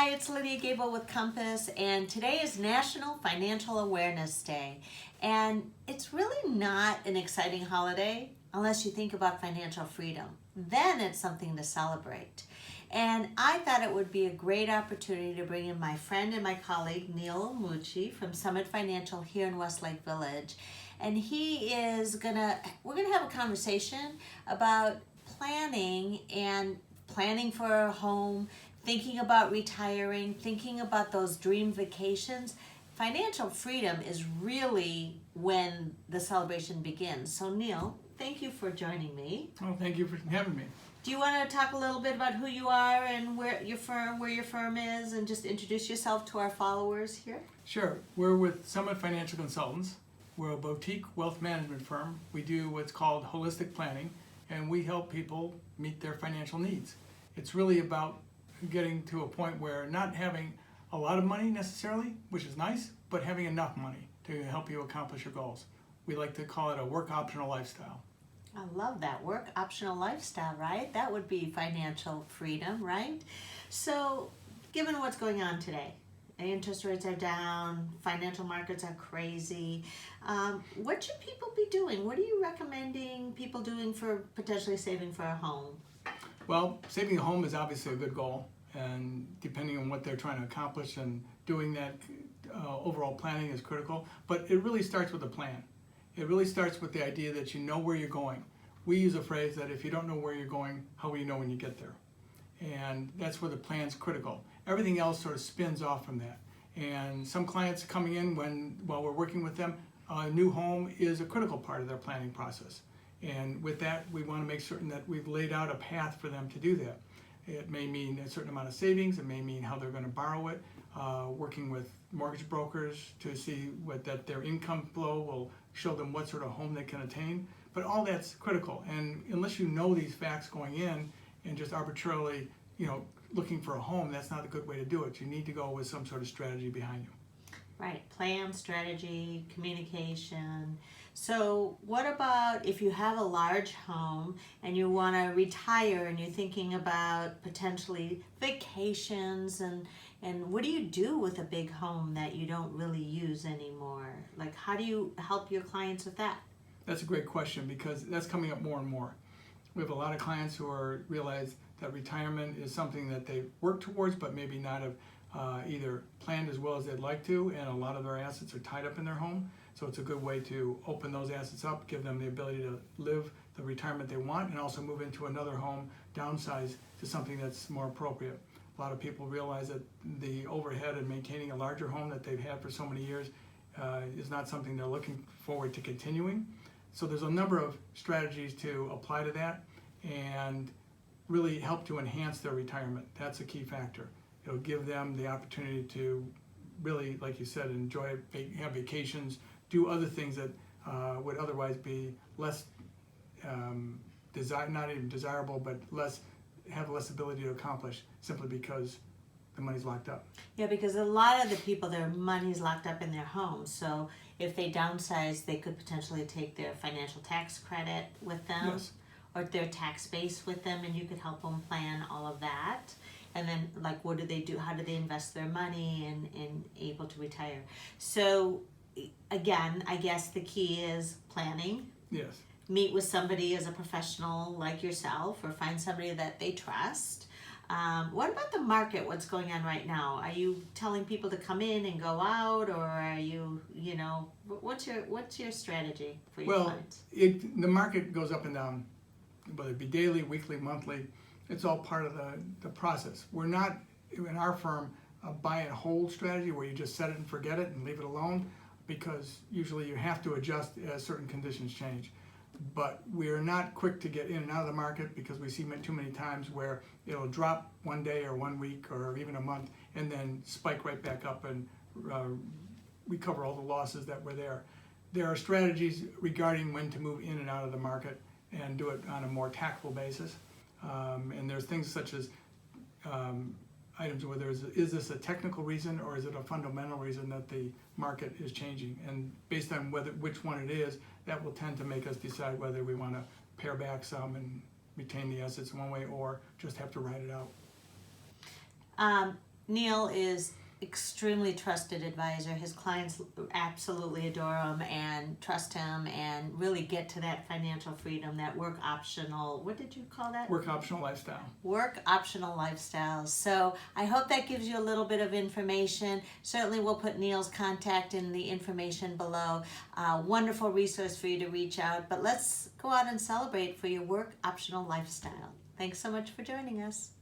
Hi, it's Lydia Gable with Compass, and today is National Financial Awareness Day. And it's really not an exciting holiday unless you think about financial freedom. Then it's something to celebrate. And I thought it would be a great opportunity to bring in my friend and my colleague, Neil Elmouchie from Summit Financial here in Westlake Village. And we're gonna have a conversation about planning for a home, thinking about retiring, thinking about those dream vacations. Financial freedom is really when the celebration begins. So Neil, thank you for joining me. Oh, thank you for having me. Do you want to talk a little bit about who you are and where your firm is, and just introduce yourself to our followers here? Sure. We're with Summit Financial Consultants. We're a boutique wealth management firm. We do what's called holistic planning, and we help people meet their financial needs. It's really about getting to a point where not having a lot of money necessarily, which is nice, but having enough money to help you accomplish your goals. We like to call it a work optional lifestyle. I love that, work optional lifestyle, right? That would be financial freedom, right? So, given what's going on today, interest rates are down, financial markets are crazy. What should people be doing? What are you recommending people doing for potentially saving for a home? Well, saving a home is obviously a good goal, and depending on what they're trying to accomplish, and doing that overall planning is critical. But it really starts with a plan. It really starts with the idea that you know where you're going. We use a phrase that if you don't know where you're going, how will you know when you get there? And that's where the plan's critical. Everything else sort of spins off from that. And some clients coming in while we're working with them, a new home is a critical part of their planning process. And with that, we want to make certain that we've laid out a path for them to do that. It may mean a certain amount of savings. It may mean how they're going to borrow it, working with mortgage brokers to see that their income flow will show them what sort of home they can attain. But all that's critical. And unless you know these facts going in and just arbitrarily, looking for a home, that's not a good way to do it. You need to go with some sort of strategy behind you. Right, plan, strategy, communication. So what about if you have a large home and you want to retire and you're thinking about potentially vacations, and what do you do with a big home that you don't really use anymore? Like, how do you help your clients with that? That's a great question, because that's coming up more and more. We have a lot of clients who realize that retirement is something that they work towards, but maybe not have either planned as well as they'd like to, and a lot of their assets are tied up in their home. So it's a good way to open those assets up, give them the ability to live the retirement they want, and also move into another home, downsize to something that's more appropriate. A lot of people realize that the overhead in maintaining a larger home that they've had for so many years is not something they're looking forward to continuing. So there's a number of strategies to apply to that and really help to enhance their retirement. That's a key factor. It'll give them the opportunity to really, like you said, have vacations, do other things that would otherwise be less, not even desirable, but have less ability to accomplish, simply because the money's locked up. Yeah, because a lot of the people, their money's locked up in their homes. So if they downsize, they could potentially take their financial tax credit with them. Yes. Or their tax base with them, and you could help them plan all of that. And then, like, what do they do? How do they invest their money and able to retire? So, again, I guess the key is planning. Yes. Meet with somebody as a professional like yourself, or find somebody that they trust. What about the market? What's going on right now? Are you telling people to come in and go out, or are you, what's your strategy for your clients? The market goes up and down, whether it be daily, weekly, monthly. It's all part of the process. We're not, in our firm, a buy and hold strategy where you just set it and forget it and leave it alone, because usually you have to adjust as certain conditions change. But we're not quick to get in and out of the market, because we see too many times where it'll drop one day or 1 week or even a month and then spike right back up and recover all the losses that were there. There are strategies regarding when to move in and out of the market and do it on a more tactful basis. And there's things such as items where is this a technical reason, or is it a fundamental reason that the market is changing? And based on which one it is, that will tend to make us decide whether we want to pare back some and retain the assets in one way, or just have to ride it out. Neil is extremely trusted advisor. His clients absolutely adore him and trust him and really get to that financial freedom, that work optional, what did you call that? Work optional lifestyle. Work optional lifestyles. So I hope that gives you a little bit of information. Certainly we'll put Neil's contact in the information below. Wonderful resource for you to reach out, but let's go out and celebrate for your work optional lifestyle. Thanks so much for joining us.